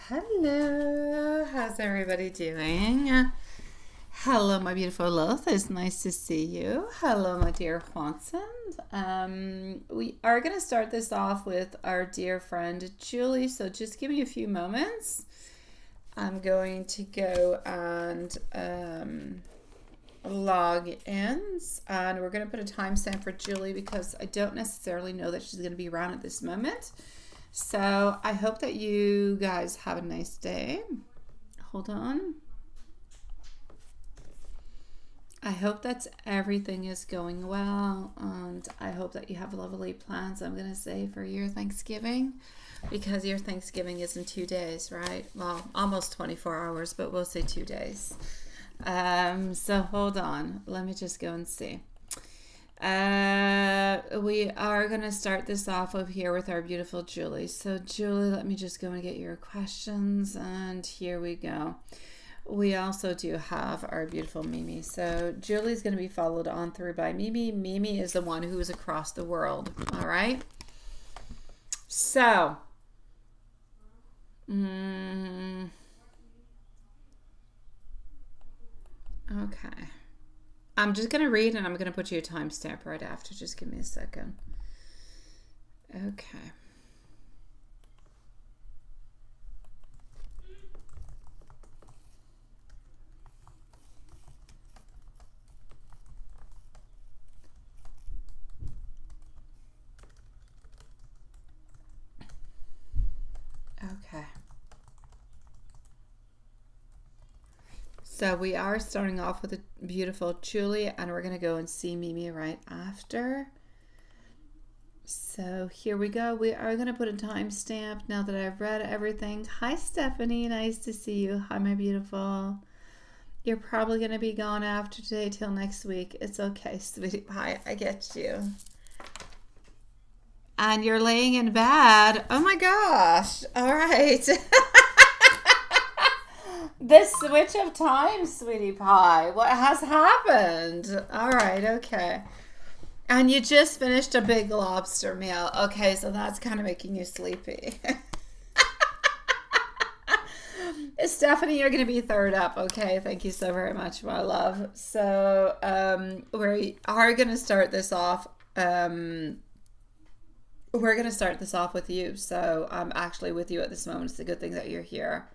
Hello, how's everybody doing? Hello, my beautiful love. It's nice to see you. Hello, my dear Juanson. We are going to start this off with our dear friend Julie. So just give me a few moments. I'm going to go and log in, and we're going to put a timestamp for Julie because I don't necessarily know that she's going to be around at this moment. So I hope that you guys have a nice day. Hold on. I hope that everything is going well, and I hope that you have lovely plans, I'm going to say, for your Thanksgiving, because your Thanksgiving is in 2 days, right? Well, almost 24 hours, but we'll say 2 days. So hold on. Let me just go and see. We are going to start this off over here with our beautiful Julie. So Julie, let me just go and get your questions, and here we go. We also do have our beautiful Mimi. So Julie's going to be followed on through by Mimi. Mimi is the one who is across the world. All right. So, okay. I'm just going to read, and I'm going to put you a timestamp right after. Just give me a second. Okay. Okay. So we are starting off with a beautiful Julie, and we're going to go and see Mimi right after. So here we go. We are going to put a timestamp now that I've read everything. Hi, Stephanie. Nice to see you. Hi, my beautiful. You're probably going to be gone after today till next week. It's okay, sweetie pie. I get you. And you're laying in bed. Oh my gosh. All right. This switch of time, sweetie pie. What has happened? All right, okay. And you just finished a big lobster meal. Okay, so that's kind of making you sleepy. Stephanie, you're going to be third up. Okay, thank you so very much, my love. So we are going to start this off. We're going to start this off with you. So I'm actually with you at this moment. It's a good thing that you're here.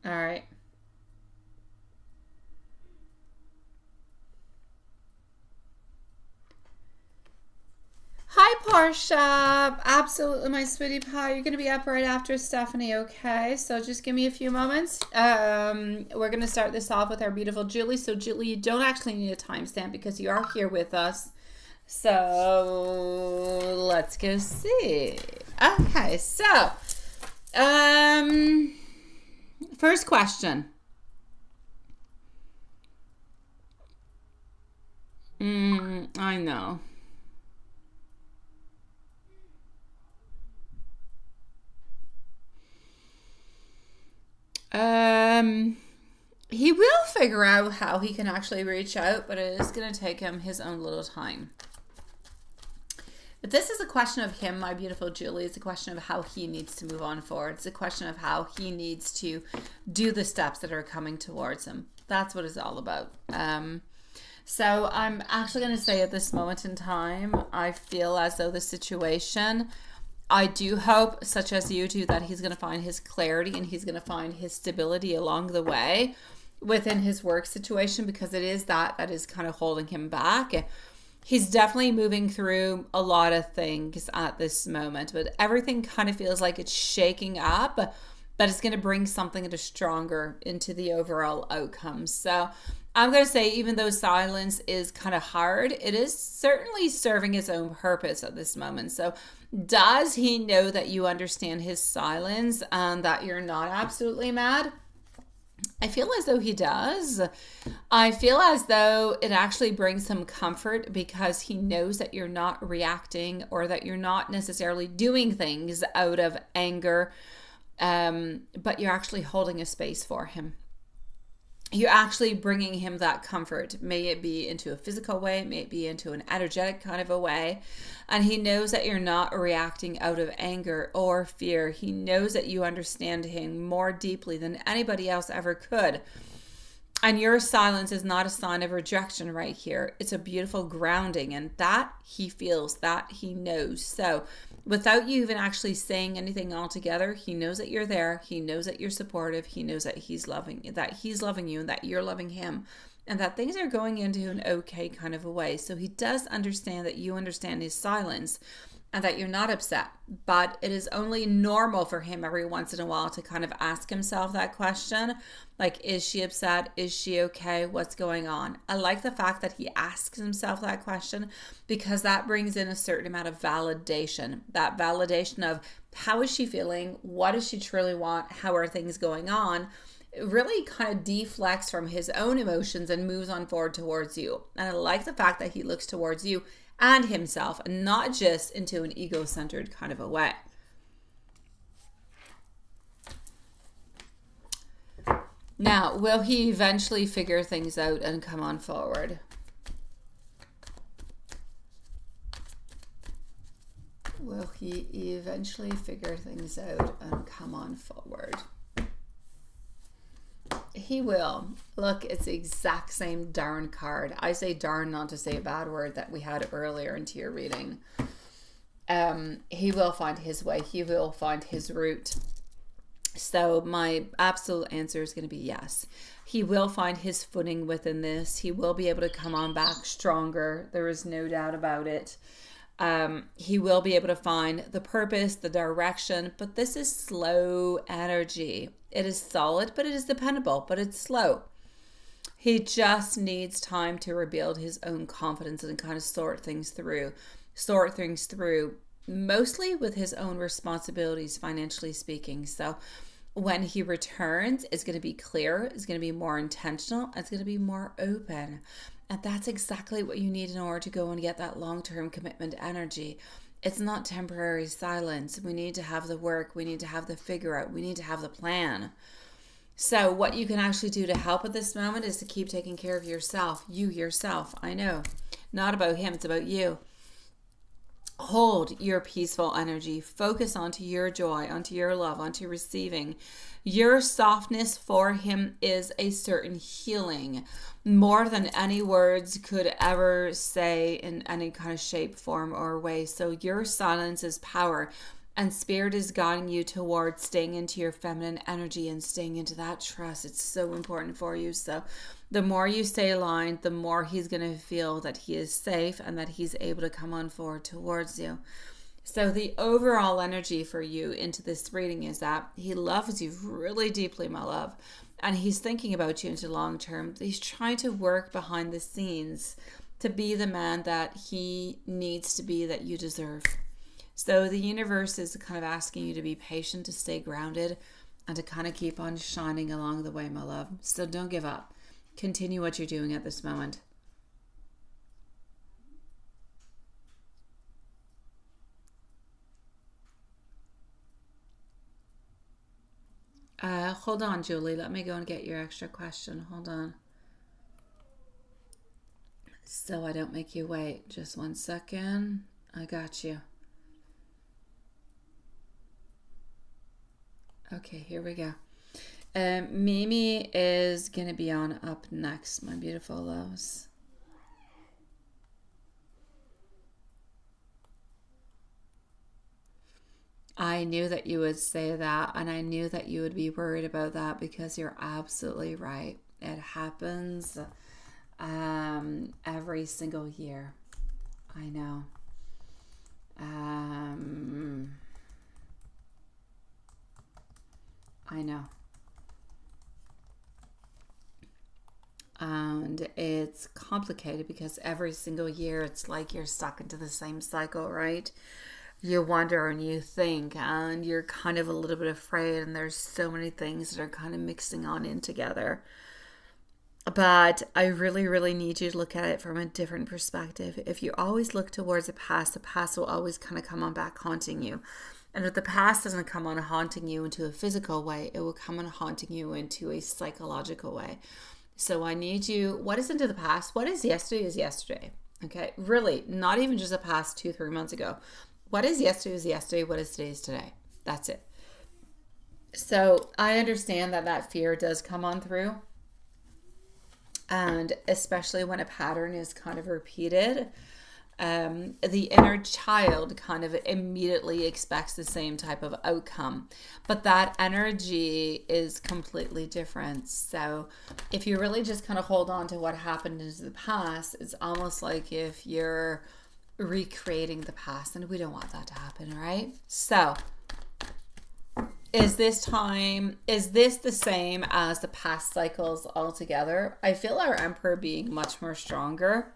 All right. Hi, Portia. Absolutely, my sweetie pie. You're going to be up right after Stephanie, okay? So just give me a few moments. We're going to start this off with our beautiful Julie. So, Julie, you don't actually need a timestamp because you are here with us. So, let's go see. Okay, so, first question. I know. He will figure out how he can actually reach out, but it is going to take him his own little time. But this is a question of him, my beautiful Julie. It's a question of how he needs to move on forward. It's a question of how he needs to do the steps that are coming towards him. That's what it's all about. So I'm actually going to say at this moment in time, I feel as though the situation, I do hope, such as you do, that he's going to find his clarity and he's going to find his stability along the way within his work situation, because it is that is kind of holding him back. He's definitely moving through a lot of things at this moment, but everything kind of feels like it's shaking up, but it's going to bring something stronger into the overall outcome. So I'm going to say, even though silence is kind of hard, it is certainly serving its own purpose at this moment. So does he know that you understand his silence and that you're not absolutely mad? I feel as though he does. I feel as though it actually brings him comfort because he knows that you're not reacting or that you're not necessarily doing things out of anger, but you're actually holding a space for him. You're actually bringing him that comfort. May it be into a physical way, may it be into an energetic kind of a way. And he knows that you're not reacting out of anger or fear. He knows that you understand him more deeply than anybody else ever could. And your silence is not a sign of rejection right here. It's a beautiful grounding, and that he feels, that he knows. So without you even actually saying anything altogether, he knows that you're there. He knows that you're supportive. He knows that he's loving you and that you're loving him, and that things are going into an okay kind of a way. So he does understand that you understand his silence and that you're not upset. But it is only normal for him every once in a while to kind of ask himself that question. Like, is she upset? Is she okay? What's going on? I like the fact that he asks himself that question because that brings in a certain amount of validation. That validation of how is she feeling? What does she truly want? How are things going on? It really kind of deflects from his own emotions and moves on forward towards you. And I like the fact that he looks towards you and himself, and not just into an ego-centered kind of a way. Now, will he eventually figure things out and come on forward? Will he eventually figure things out and come on forward? He will. Look, it's the exact same darn card. I say darn not to say a bad word that we had earlier into your reading. He will find his way. He will find his route. So my absolute answer is going to be yes. He will find his footing within this. He will be able to come on back stronger. There is no doubt about it. He will be able to find the purpose, the direction, but this is slow energy. It is solid, but it is dependable, but it's slow. He just needs time to rebuild his own confidence and kind of sort things through, mostly with his own responsibilities, financially speaking. So when he returns, it's going to be clearer, it's going to be more intentional, it's going to be more open. And that's exactly what you need in order to go and get that long-term commitment energy. It's not temporary silence. We need to have the work. We need to have the figure out. We need to have the plan. So what you can actually do to help at this moment is to keep taking care of yourself. You yourself. I know. Not about him. It's about you. Hold your peaceful energy. Focus onto your joy, onto your love, onto receiving. Your softness for him is a certain healing, more than any words could ever say in any kind of shape, form, or way. So your silence is power, and spirit is guiding you towards staying into your feminine energy and staying into that trust. It's so important for you. So the more you stay aligned, the more he's going to feel that he is safe and that he's able to come on forward towards you. So the overall energy for you into this reading is that he loves you really deeply, my love. And he's thinking about you into long term. He's trying to work behind the scenes to be the man that he needs to be, that you deserve. So the universe is kind of asking you to be patient, to stay grounded, and to kind of keep on shining along the way, my love. So don't give up. Continue what you're doing at this moment. Hold on, Julie. Let me go and get your extra question. Hold on. So I don't make you wait. Just 1 second. I got you. Okay, here we go. Mimi is going to be on up next, my beautiful loves. I knew that you would say that, and I knew that you would be worried about that because you're absolutely right. It happens every single year. I know. and it's complicated because every single year it's like you're stuck into the same cycle, right? You wonder and you think and you're kind of a little bit afraid, and there's so many things that are kind of mixing on in together. But I really, really need you to look at it from a different perspective. If you always look towards the past will always kind of come on back haunting you. And if the past doesn't come on haunting you into a physical way, it will come on haunting you into a psychological way. So I need you, what is into the past? What is yesterday? Okay, really, not even just the past 2-3 months ago. What is yesterday? What is today? That's it. So I understand that fear does come on through. And especially when a pattern is kind of repeated, the inner child kind of immediately expects the same type of outcome. But that energy is completely different. So if you really just kind of hold on to what happened in the past, it's almost like if you're recreating the past, and we don't want that to happen, right? So is this the same as the past cycles altogether? I feel our Emperor being much more stronger.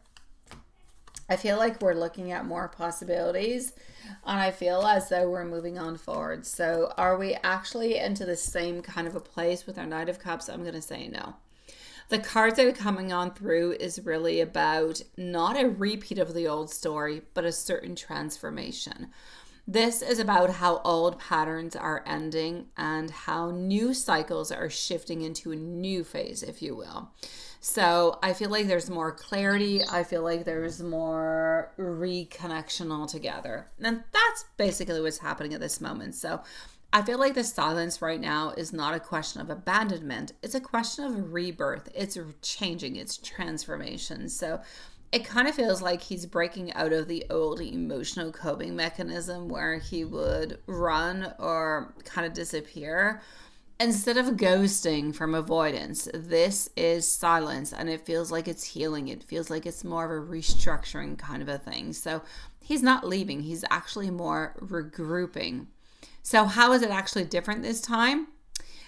I feel like we're looking at more possibilities, and I feel as though we're moving on forward. So are we actually into the same kind of a place with our Knight of Cups? I'm going to say no. The cards that are coming on through is really about not a repeat of the old story, but a certain transformation. This is about how old patterns are ending and how new cycles are shifting into a new phase, if you will. So I feel like there's more clarity. I feel like there's more reconnection altogether. And that's basically what's happening at this moment. So I feel like the silence right now is not a question of abandonment. It's a question of rebirth. It's changing. It's transformation. So it kind of feels like he's breaking out of the old emotional coping mechanism where he would run or kind of disappear. Instead of ghosting from avoidance, this is silence, and it feels like it's healing. It feels like it's more of a restructuring kind of a thing. So he's not leaving. He's actually more regrouping. So how is it actually different this time?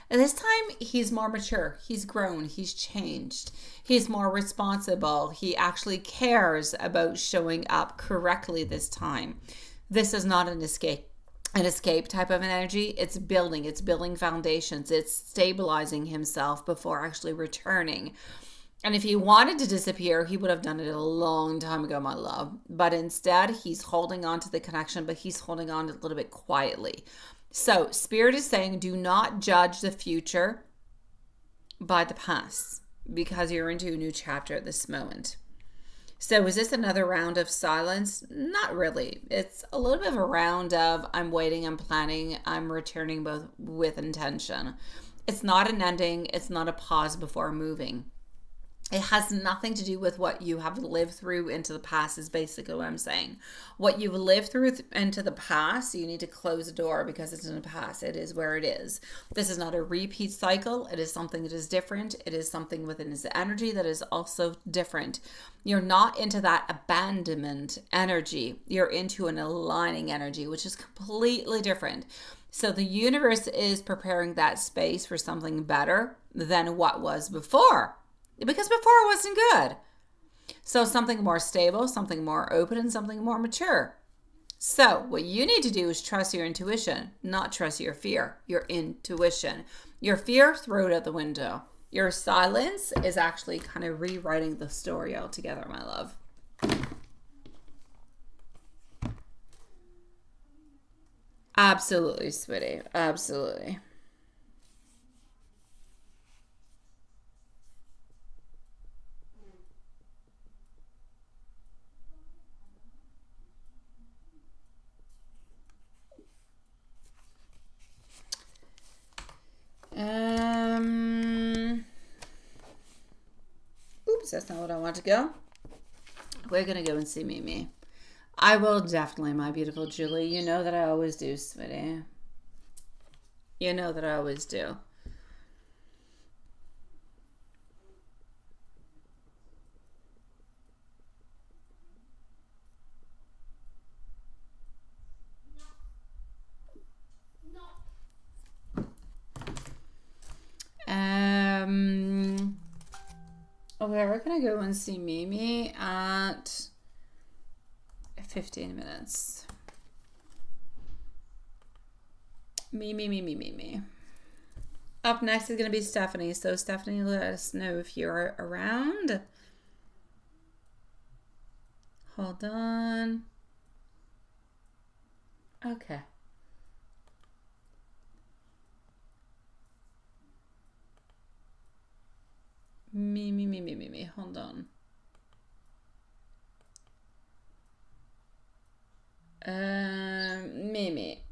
This time he's more mature. He's grown. He's changed. He's more responsible. He actually cares about showing up correctly this time. This is not an escape type of an energy. It's building foundations. It's stabilizing himself before actually returning. And if he wanted to disappear, he would have done it a long time ago, my love. But instead, he's holding on to the connection, but he's holding on a little bit quietly. So Spirit is saying, do not judge the future by the past, because you're into a new chapter at this moment. So is this another round of silence? Not really. It's a little bit of a round of I'm waiting, I'm planning, I'm returning, both with intention. It's not an ending. It's not a pause before moving. It has nothing to do with what you have lived through into the past is basically what I'm saying. What you've lived through into the past, you need to close the door because it's in the past. It is where it is. This is not a repeat cycle. It is something that is different. It is something within his energy that is also different. You're not into that abandonment energy. You're into an aligning energy, which is completely different. So the universe is preparing that space for something better than what was before. Because before it wasn't good. So something more stable, something more open, and something more mature. So what you need to do is trust your intuition, not trust your fear. Your intuition. Your fear, throw it out the window. Your silence is actually kind of rewriting the story altogether, my love. Absolutely, sweetie. Absolutely. Oops, that's not what I want to go. We're going to go and see Mimi. I will definitely, my beautiful Julie. You know that I always do, sweetie. You know that I always do. Okay, we're going to go and see Mimi at 15 minutes. Me. Up next is going to be Stephanie. So Stephanie, let us know if you're around. Hold on. Okay. Me. Hold on. Mimi,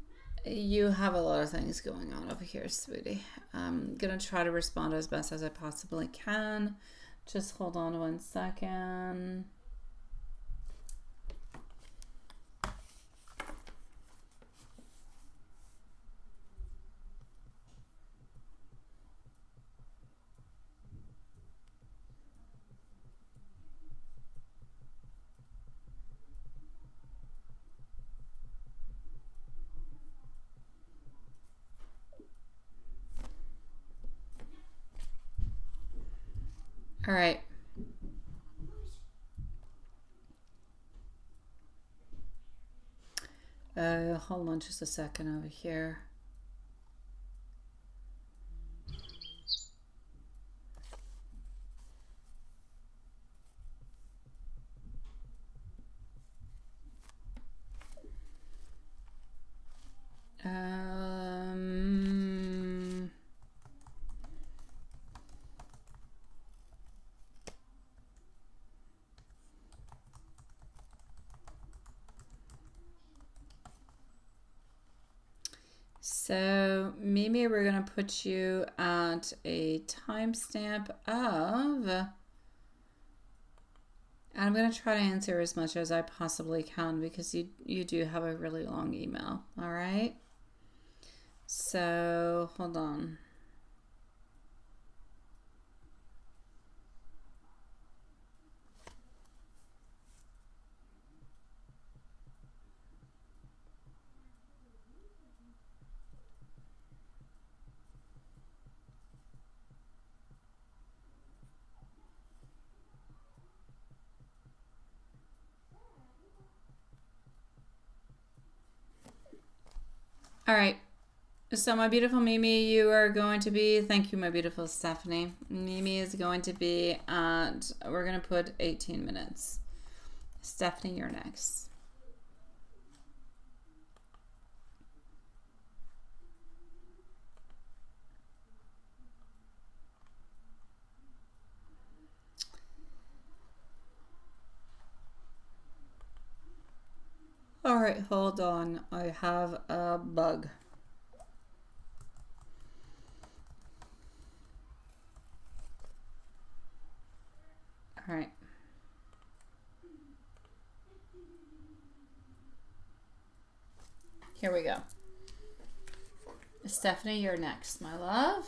you have a lot of things going on over here, sweetie. I'm gonna try to respond as best as I possibly can. Just hold on 1 second. All right. Hold on just a second over here. So maybe we're going to put you at a timestamp of, and I'm going to try to answer as much as I possibly can because you do have a really long email. All right. So hold on. All right. So my beautiful Mimi, you are going to be, thank you, my beautiful Stephanie. Mimi is going to be at, we're going to put 18 minutes. Stephanie, you're next. All right, hold on. I have a bug. All right. Here we go. Stephanie, you're next, my love.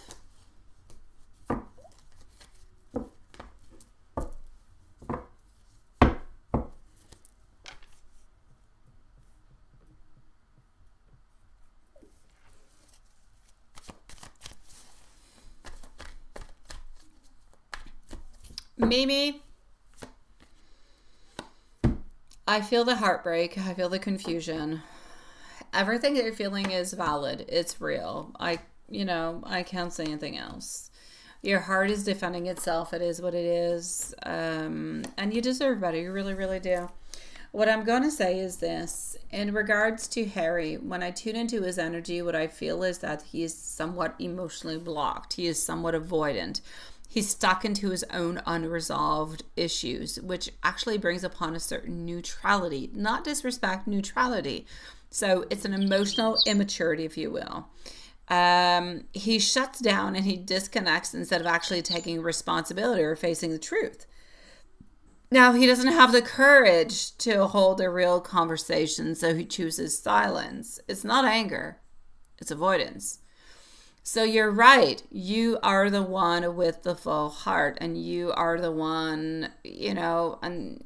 Mimi, I feel the heartbreak. I feel the confusion. Everything that you're feeling is valid. It's real. I can't say anything else. Your heart is defending itself. It is what it is. And you deserve better. You really, really do. What I'm going to say is this. In regards to Harry, when I tune into his energy, what I feel is that he is somewhat emotionally blocked. He is somewhat avoidant. He's stuck into his own unresolved issues, which actually brings upon a certain neutrality, not disrespect, neutrality. So it's an emotional immaturity, if you will. He shuts down and he disconnects instead of actually taking responsibility or facing the truth. Now, he doesn't have the courage to hold a real conversation, so he chooses silence. It's not anger, it's avoidance. So you're right. You are the one with the full heart, and you are the one, and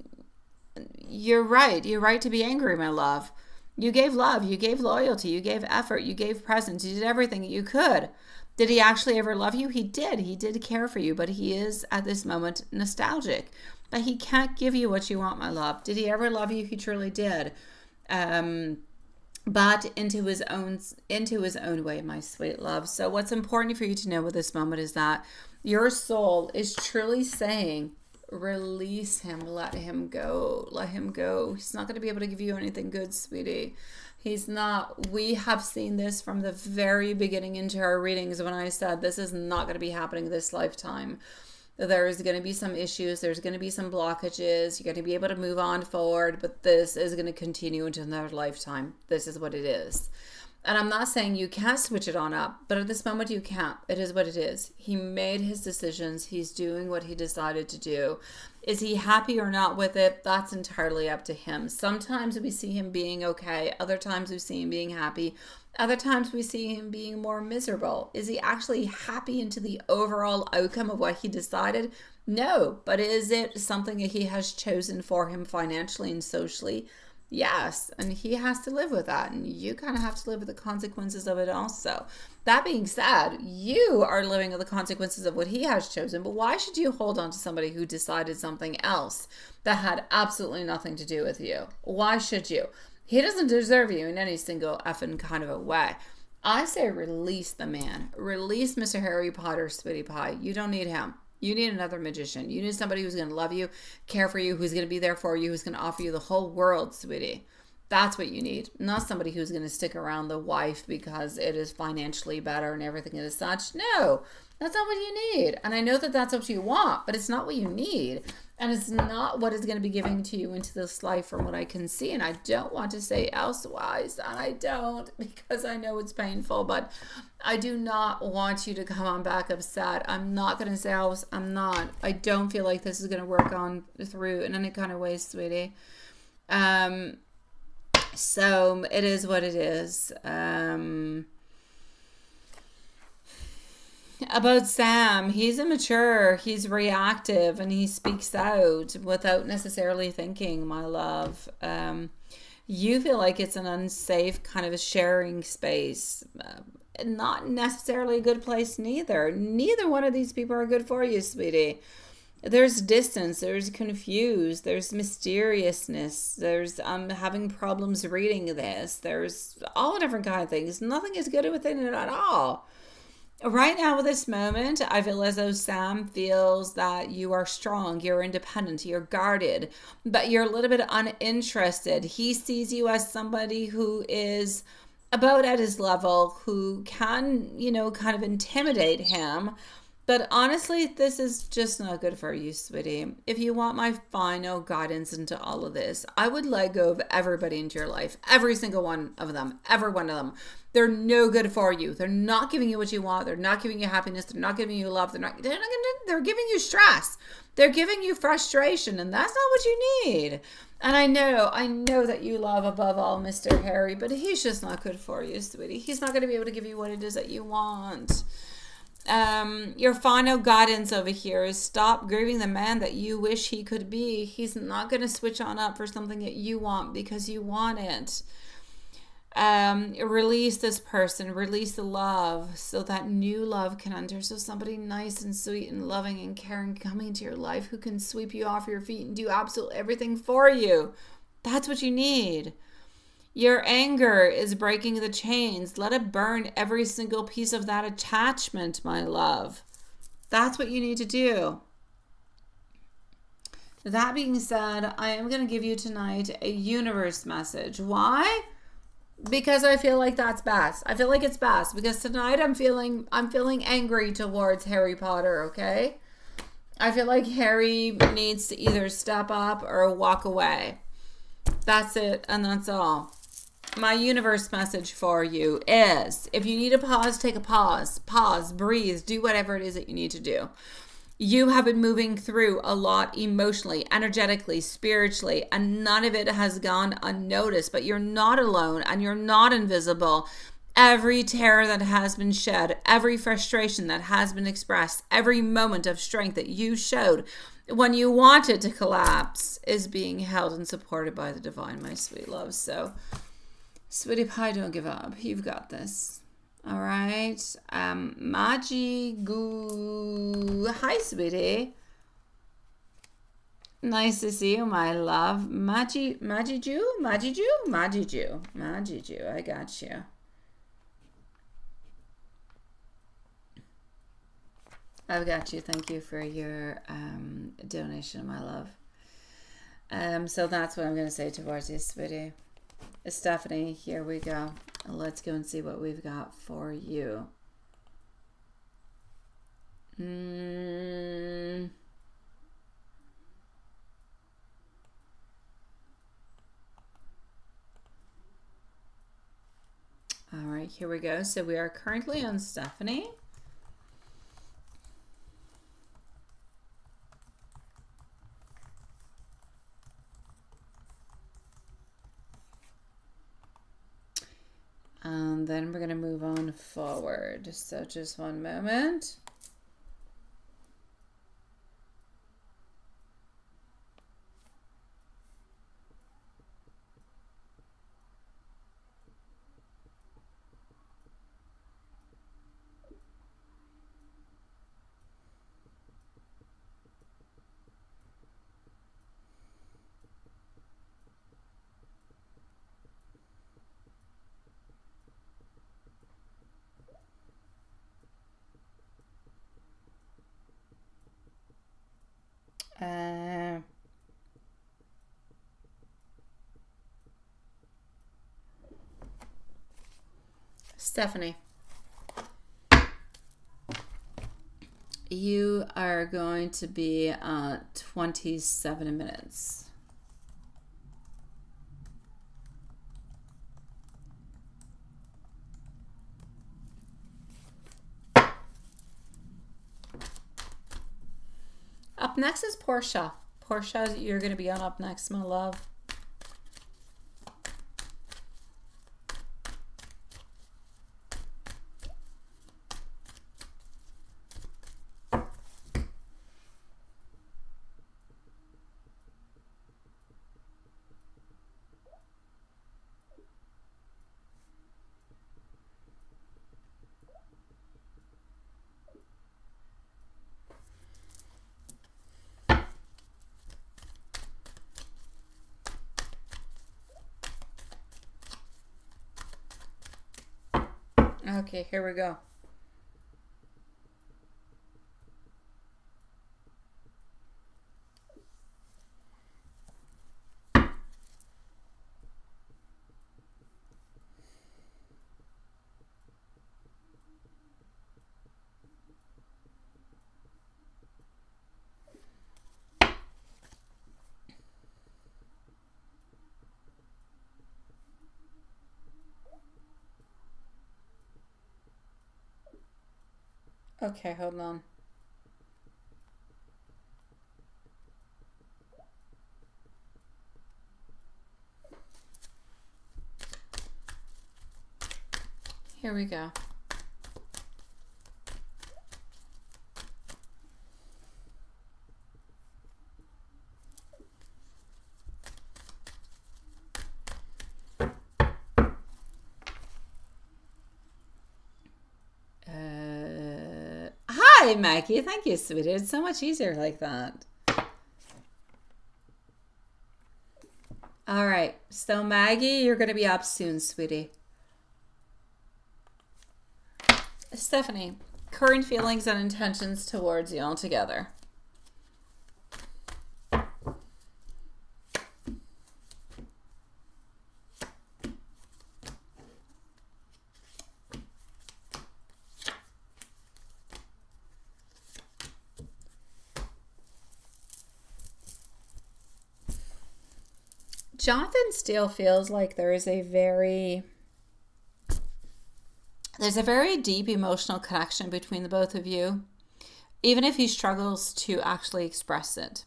you're right. You're right to be angry, my love. You gave love, you gave loyalty, you gave effort, you gave presence, you did everything you could. Did he actually ever love you? He did. He did care for you, but he is at this moment nostalgic. But he can't give you what you want, my love. Did he ever love you? He truly did. But into his own way, my sweet love. So what's important for you to know at this moment is that your soul is truly saying, release him, let him go, let him go. He's not going to be able to give you anything good, sweetie. He's not. We have seen this from the very beginning into our readings when I said this is not going to be happening this lifetime. There's going to be some issues. There's going to be some blockages. You're going to be able to move on forward, but this is going to continue into another lifetime. This is what it is. And I'm not saying you can't switch it on up, but at this moment you can't. It is what it is. He made his decisions. He's doing what he decided to do. Is he happy or not with it? That's entirely up to him. Sometimes we see him being okay. Other times we see him being happy. Other times we see him being more miserable. Is he actually happy into the overall outcome of what he decided? No. But is it something that he has chosen for him financially and socially? Yes, and he has to live with that, and you kind of have to live with the consequences of it also. That being said, you are living with the consequences of what he has chosen, but why should you hold on to somebody who decided something else that had absolutely nothing to do with you? Why should you? He doesn't deserve you in any single effing kind of a way. I say release the man. Release Mr. Harry Potter, sweetie pie. You don't need him. You need another magician. You need somebody who's going to love you, care for you, who's going to be there for you, who's going to offer you the whole world, sweetie. That's what you need. Not somebody who's going to stick around the wife because it is financially better and everything is such. No, that's not what you need. And I know that that's what you want, but it's not what you need. And it's not what is going to be giving to you into this life from what I can see. And I don't want to say elsewise. And I don't, because I know it's painful. But I do not want you to come on back upset. I'm not going to say else. I'm not. I don't feel like this is going to work on through in any kind of way, sweetie. So it is what it is. About Sam, he's immature, he's reactive, and he speaks out without necessarily thinking, my love. You feel like it's an unsafe kind of a sharing space. Not necessarily a good place neither. Neither one of these people are good for you, sweetie. There's distance, there's confused, there's mysteriousness, there's having problems reading this, there's all different kind of things. Nothing is good within it at all. Right now, at this moment, I feel as though Sam feels that you are strong, you're independent, you're guarded, but you're a little bit uninterested. He sees you as somebody who is about at his level, who can, kind of intimidate him. But honestly, this is just not good for you, sweetie. If you want my final guidance into all of this, I would let go of everybody into your life. Every single one of them. Every one of them. They're no good for you. They're not giving you what you want. They're not giving you happiness. They're not giving you love. They're giving you stress. They're giving you frustration, and that's not what you need. And I know that you love above all Mr. Harry, but he's just not good for you, sweetie. He's not going to be able to give you what it is that you want. Your final guidance over here is stop grieving the man that you wish he could be. He's not going to switch on up for something that you want because you want it. Release this person, release the love so that new love can enter. So somebody nice and sweet and loving and caring coming into your life who can sweep you off your feet and do absolutely everything for you. That's what you need. Your anger is breaking the chains. Let it burn every single piece of that attachment, my love. That's what you need to do. That being said, I am going to give you tonight a universe message. Why? Because I feel like that's best. I feel like it's best because tonight I'm feeling angry towards Harry Potter, okay? I feel like Harry needs to either step up or walk away. That's it, and that's all. My universe message for you is, if you need a pause, take a pause. Pause, breathe, do whatever it is that you need to do. You have been moving through a lot emotionally, energetically, spiritually, and none of it has gone unnoticed, but you're not alone and you're not invisible. Every tear that has been shed, every frustration that has been expressed, every moment of strength that you showed when you wanted to collapse is being held and supported by the divine, my sweet love. So, sweetie pie, don't give up. You've got this. All right. Magi Goo. Hi, sweetie. Nice to see you, my love. Magi Ju? I got you. I've got you. Thank you for your donation, my love. So that's what I'm going to say towards you, sweetie. Stephanie, here we go. Let's go and see what we've got for you. All right, here we go. So we are currently on Stephanie. And then we're going to move on forward. So just one moment. Stephanie, you are going to be 27 minutes. Up next is Portia. Portia, you're going to be on up next, my love. Okay, here we go. Okay, hold on. Here we go. Hi, Maggie. Thank you, sweetie. It's so much easier like that. All right. So, Maggie, you're going to be up soon, sweetie. Stephanie, current feelings and intentions towards you all together. Jonathan still feels like there's a very deep emotional connection between the both of you, even if he struggles to actually express it.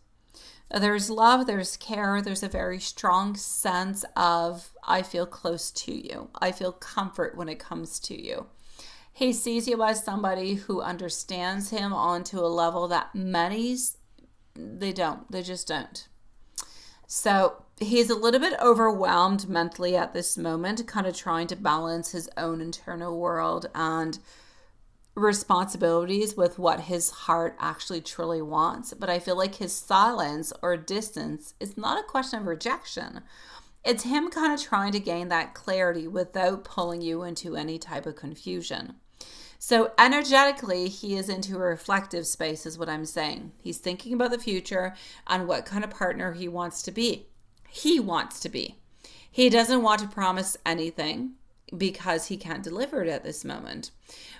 There's love, there's care, there's a very strong sense of, I feel close to you. I feel comfort when it comes to you. He sees you as somebody who understands him onto a level that many, they just don't. So he's a little bit overwhelmed mentally at this moment, kind of trying to balance his own internal world and responsibilities with what his heart actually truly wants. But I feel like his silence or distance is not a question of rejection. It's him kind of trying to gain that clarity without pulling you into any type of confusion. So energetically, he is into a reflective space, is what I'm saying. He's thinking about the future and what kind of partner he wants to be. He wants to be. He doesn't want to promise anything because he can't deliver it at this moment,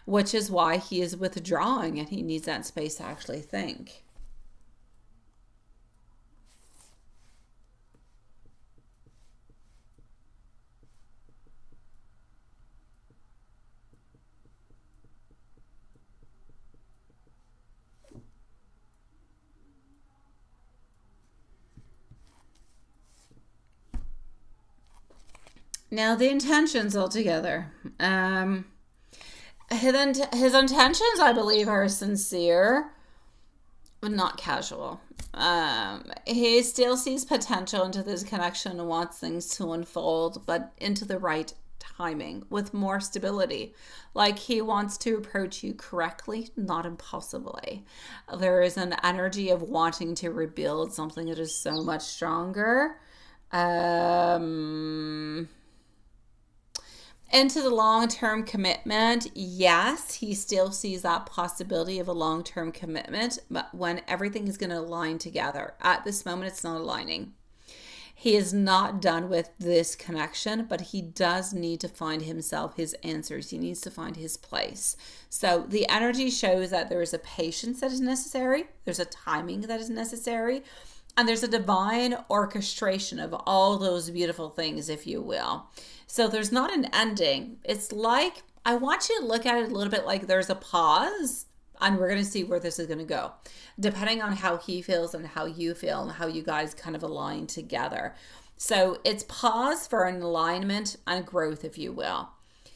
which is why he is withdrawing and he needs that space to actually think. Now the intentions altogether. His intentions, I believe, are sincere, but not casual. He still sees potential into this connection and wants things to unfold, but into the right timing with more stability. Like he wants to approach you correctly, not impulsively. There is an energy of wanting to rebuild something that is so much stronger. Into the long-term commitment, yes, he still sees that possibility of a long-term commitment, but when everything is going to align together. At this moment, it's not aligning. He is not done with this connection, but he does need to find himself his answers. He needs to find his place. So the energy shows that there is a patience that is necessary. There's a timing that is necessary. And there's a divine orchestration of all those beautiful things, if you will. So there's not an ending. It's like, I want you to look at it a little bit like there's a pause, and we're going to see where this is going to go, depending on how he feels and how you feel and how you guys kind of align together. So it's pause for an alignment and growth, if you will.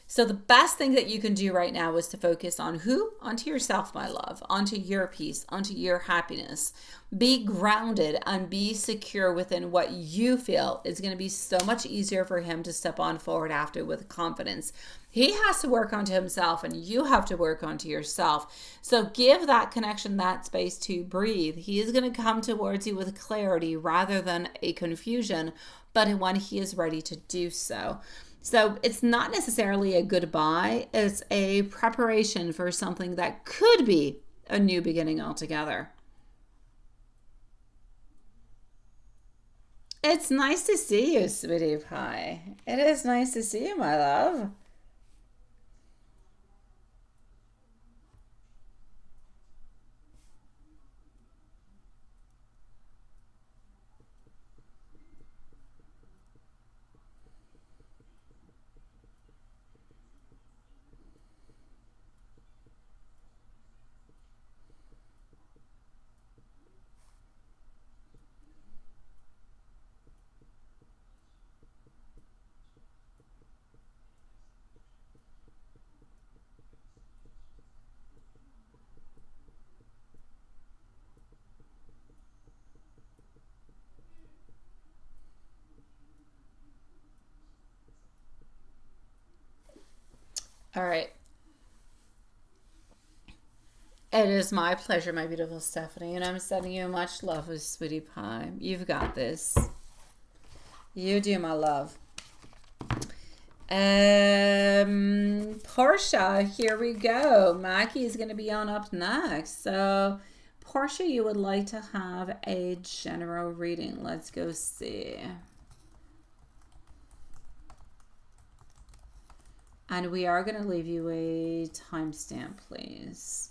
So the best thing that you can do right now is to focus on who? Onto yourself, my love, onto your peace, onto your happiness. Be grounded and be secure within what you feel is going to be so much easier for him to step on forward after with confidence. He has to work onto himself and you have to work onto yourself. So give that connection that space to breathe. He is going to come towards you with clarity rather than a confusion, but when he is ready to do so. So it's not necessarily a goodbye. It's a preparation for something that could be a new beginning altogether. It's nice to see you, sweetie pie. It is nice to see you, my love. All right. It is my pleasure, my beautiful Stephanie, and I'm sending you much love, sweetie pie. You've got this. You do, my love. Portia, here we go. Mackie is going to be on up next. So, Portia, you would like to have a general reading. Let's go see. And we are going to leave you a timestamp, please.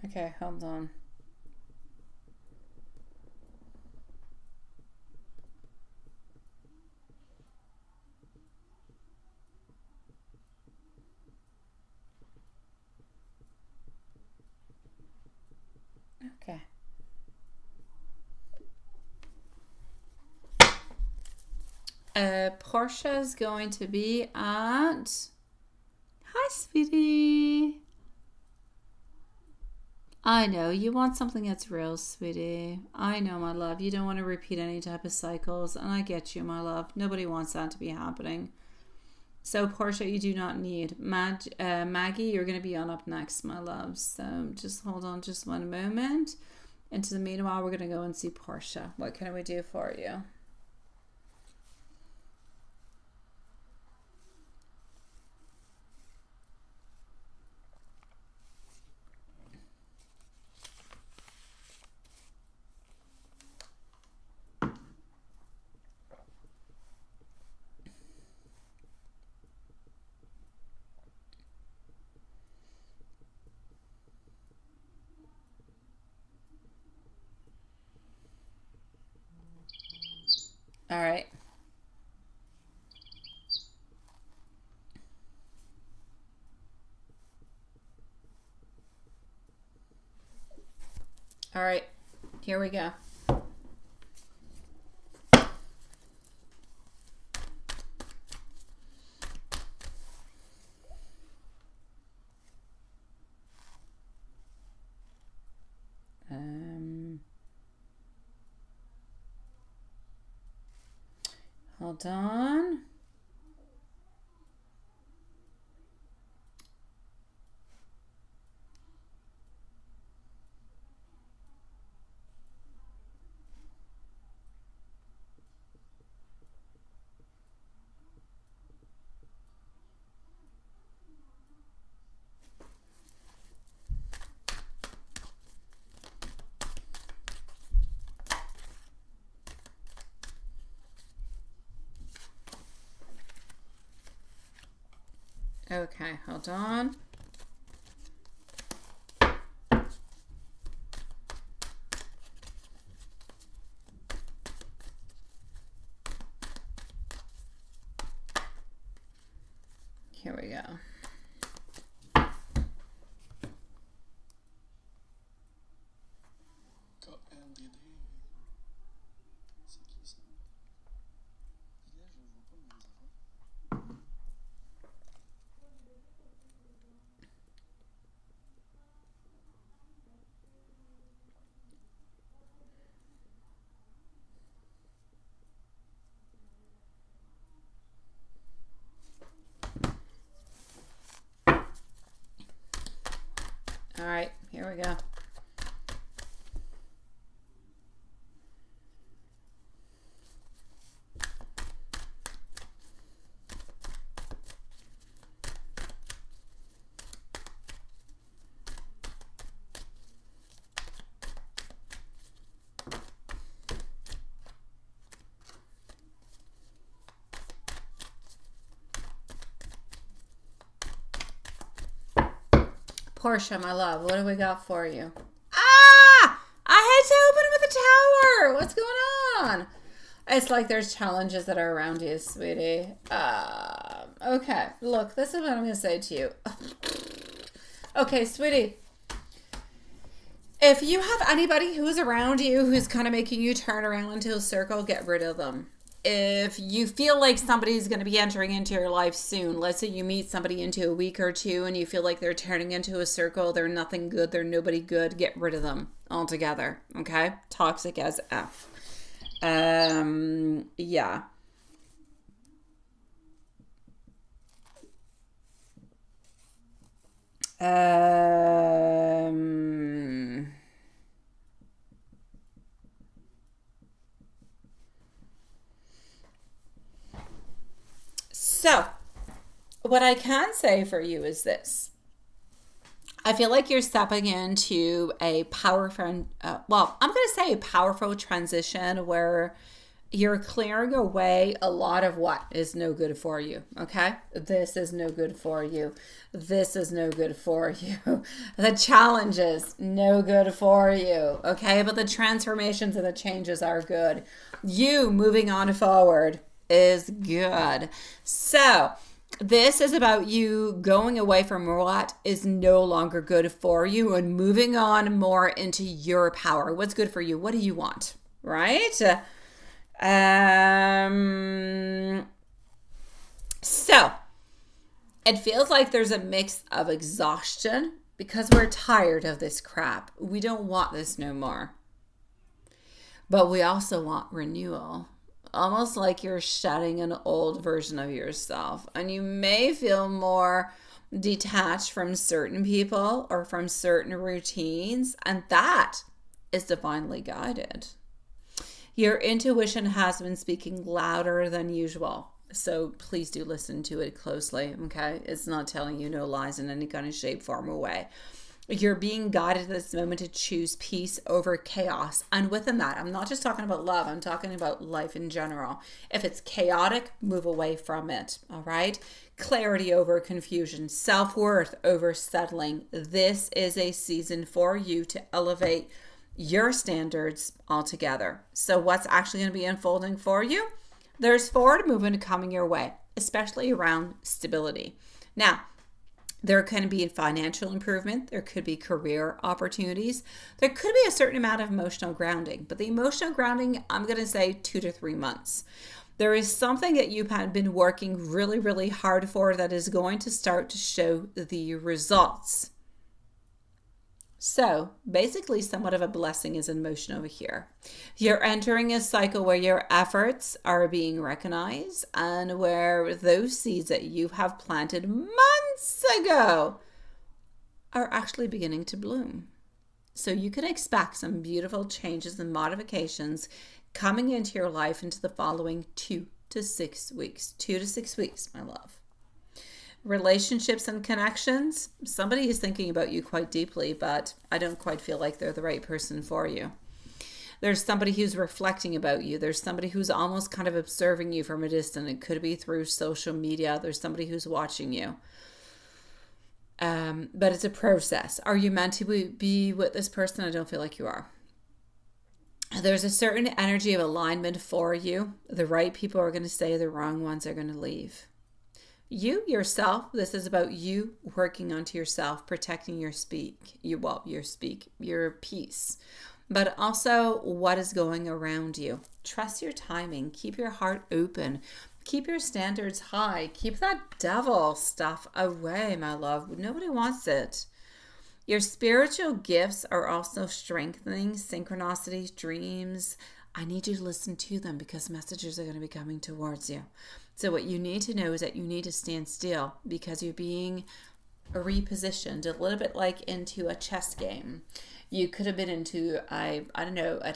Okay, hold on. Portia is going to be at... Hi, sweetie. I know. You want something that's real, sweetie. I know, my love. You don't want to repeat any type of cycles. And I get you, my love. Nobody wants that to be happening. So, Portia, you do not need. Maggie, you're going to be on up next, my love. So, just hold on just one moment. Into the meanwhile, we're going to go and see Portia. What can we do for you? All right. All right. Here we go. Hold on. Okay, hold on. Here we go. All right, here we go. Portia, my love, what do we got for you? Ah! I had to open it with a tower. What's going on? It's like there's challenges that are around you, sweetie. Okay, look, this is what I'm going to say to you. Okay, sweetie. If you have anybody who's around you who's kind of making you turn around into a circle, get rid of them. If you feel like somebody's going to be entering into your life soon, let's say you meet somebody into a week or two and you feel like they're turning into a circle, they're nothing good, they're nobody good, get rid of them altogether, okay? Toxic as F. Yeah. So, what I can say for you is this. I feel like you're stepping into a powerful, I'm going to say a powerful transition where you're clearing away a lot of what is no good for you, okay? This is no good for you. This is no good for you. The challenges, no good for you, okay? But the transformations and the changes are good. You moving on forward is good. So this is about you going away from what is no longer good for you and moving on more into your power. What's good for you? What do you want? Right? So it feels like there's a mix of exhaustion because we're tired of this crap. We don't want this no more. But we also want renewal. Almost like you're shedding an old version of yourself. And you may feel more detached from certain people or from certain routines. And that is divinely guided. Your intuition has been speaking louder than usual. So please do listen to it closely, okay? It's not telling you no lies in any kind of shape, form, or way. You're being guided at this moment to choose peace over chaos. And within that, I'm not just talking about love, I'm talking about life in general. If it's chaotic, move away from it, all right? Clarity over confusion, self-worth over settling. This is a season for you to elevate your standards altogether. So what's actually going to be unfolding for you? There's forward movement coming your way, especially around stability. Now, there can be financial improvement. There could be career opportunities. There could be a certain amount of emotional grounding. But the emotional grounding, I'm going to say 2 to 3 months. There is something that you've been working really, really hard for that is going to start to show the results. So basically somewhat of a blessing is in motion over here. You're entering a cycle where your efforts are being recognized and where those seeds that you have planted months ago are actually beginning to bloom. So you can expect some beautiful changes and modifications coming into your life into the following 2 to 6 weeks. 2 to 6 weeks, my love. Relationships and connections, somebody is thinking about you quite deeply, but I don't quite feel like they're the right person for you. There's somebody who's reflecting about you. There's somebody who's almost kind of observing you from a distance. It could be through social media. There's somebody who's watching you. But it's a process. Are you meant to be with this person? I don't feel like you are. There's a certain energy of alignment for you. The right people are going to stay. The wrong ones are going to leave. You, yourself, this is about you working onto yourself, protecting your peace, but also what is going around you. Trust your timing. Keep your heart open. Keep your standards high. Keep that devil stuff away, my love. Nobody wants it. Your spiritual gifts are also strengthening, synchronicities, dreams. I need you to listen to them because messages are going to be coming towards you. So what you need to know is that you need to stand still because you're being repositioned a little bit like into a chess game. You could have been into a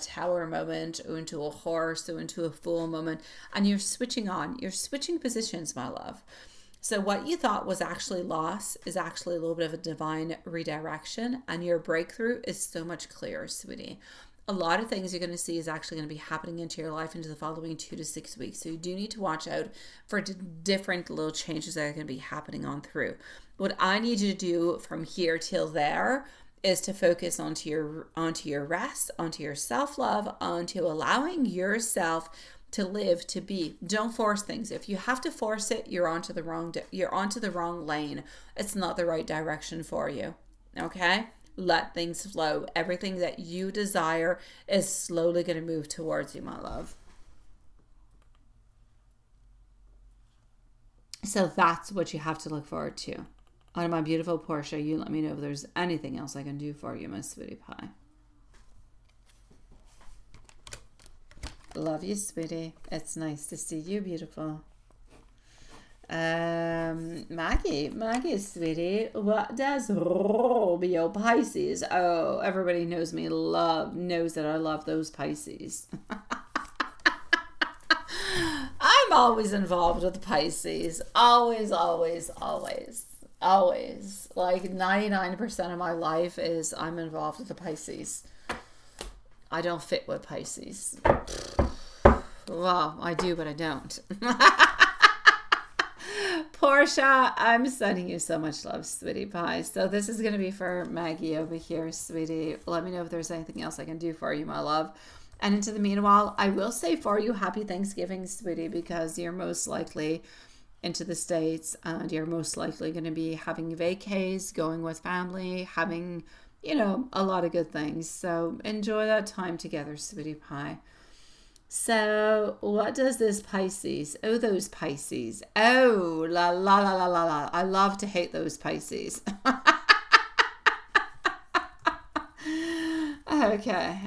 tower moment or into a horse or into a fool moment, and you're switching positions, my love. So what you thought was actually loss is actually a little bit of a divine redirection, and your breakthrough is so much clearer, sweetie. A lot of things you're going to see is actually going to be happening into your life into the following 2 to 6 weeks. So you do need to watch out for different little changes that are going to be happening on through. What I need you to do from here till there is to focus onto your rest, onto your self-love, onto allowing yourself to live, to be. Don't force things. If you have to force it, you're onto the wrong lane. It's not the right direction for you. Okay? Let things flow. Everything that you desire is slowly going to move towards you, my love. So that's what you have to look forward to. On my beautiful Portia, you let me know if there's anything else I can do for you, my sweetie pie. Love you, sweetie. It's nice to see you, beautiful. Maggie, sweetie, what does Romeo Pisces? Oh, everybody knows knows that I love those Pisces. I'm always involved with Pisces. Always. Like 99% of my life is I'm involved with the Pisces. I don't fit with Pisces. Well, I do, but I don't. Portia, I'm sending you so much love, sweetie pie. So this is going to be for Maggie over here, sweetie. Let me know if there's anything else I can do for you, my love. And into the meanwhile, I will say for you, happy Thanksgiving, sweetie, because you're most likely into the States and you're most likely going to be having vacays, going with family, having, a lot of good things. So enjoy that time together, sweetie pie. So what does this Pisces? Oh, those Pisces. Oh, la la la la la la. I love to hate those Pisces. Okay.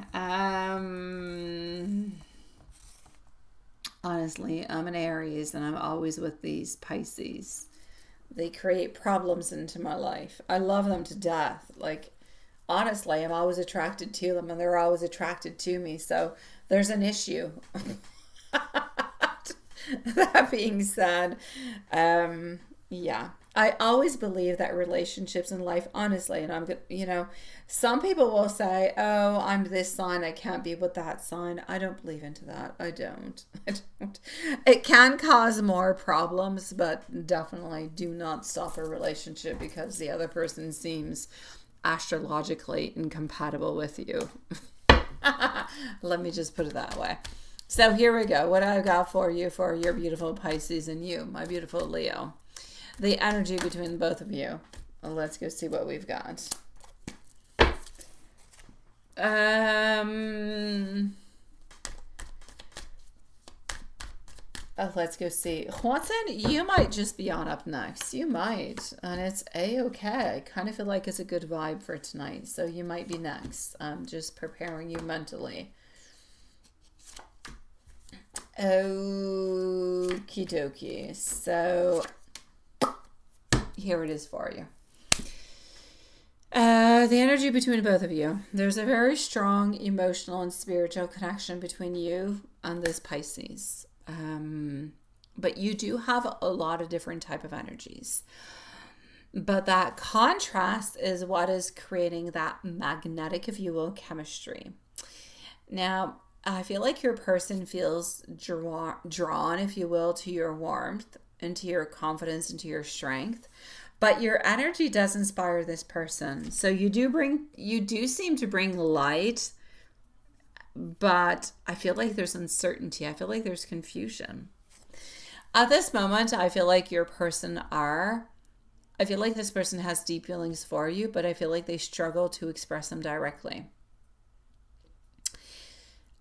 Honestly, I'm an Aries and I'm always with these Pisces. They create problems into my life. I love them to death. Like, honestly, I'm always attracted to them and they're always attracted to me. So there's an issue. That being said, yeah, I always believe that relationships in life, honestly, and I'm good, some people will say, oh, I'm this sign, I can't be with that sign. I don't believe into that. I don't. It can cause more problems, but definitely do not stop a relationship because the other person seems astrologically incompatible with you. Let me just put it that way. So here we go. What I got for you, for your beautiful Pisces and you, my beautiful Leo. The energy between both of you. Let's go see what we've got. Let's go see. Watson, you might just be on up next. You might. And it's A-okay. I kind of feel like it's a good vibe for tonight. So you might be next. I'm just preparing you mentally. Okie dokie. So here it is for you. The energy between both of you. There's a very strong emotional and spiritual connection between you and this Pisces. But you do have a lot of different type of energies. But that contrast is what is creating that magnetic, if you will, chemistry. Now, I feel like your person feels drawn, if you will, to your warmth, into your confidence, into your strength. But your energy does inspire this person. So you do seem to bring light, but I feel like there's uncertainty. I feel like there's confusion. At this moment, I feel like this person has deep feelings for you, but I feel like they struggle to express them directly.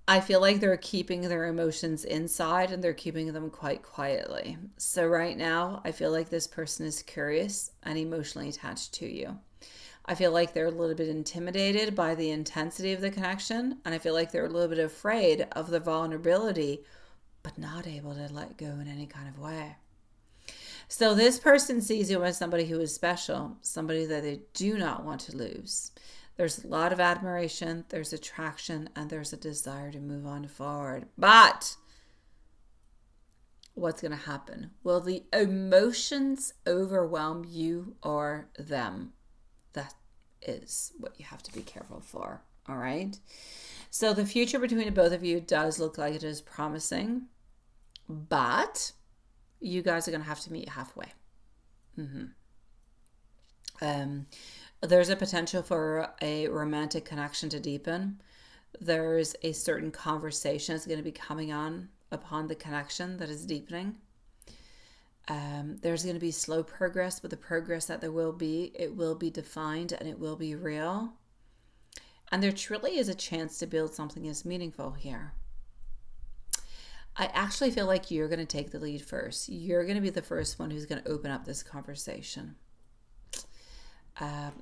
I feel like they're keeping their emotions inside and they're keeping them quite quietly. So right now, I feel like this person is curious and emotionally attached to you. I feel like they're a little bit intimidated by the intensity of the connection. And I feel like they're a little bit afraid of the vulnerability, but not able to let go in any kind of way. So this person sees you as somebody who is special, somebody that they do not want to lose. There's a lot of admiration, there's attraction, and there's a desire to move on forward. But what's going to happen? Will the emotions overwhelm you or them? That is what you have to be careful for. All right. So the future between the both of you does look like it is promising, but you guys are going to have to meet halfway. There's a potential for a romantic connection to deepen. There's a certain conversation that's going to be coming on upon the connection that is deepening. There's going to be slow progress, but the progress that there will be, it will be defined and it will be real. And there truly is a chance to build something as meaningful here. I actually feel like you're going to take the lead first. You're going to be the first one who's going to open up this conversation.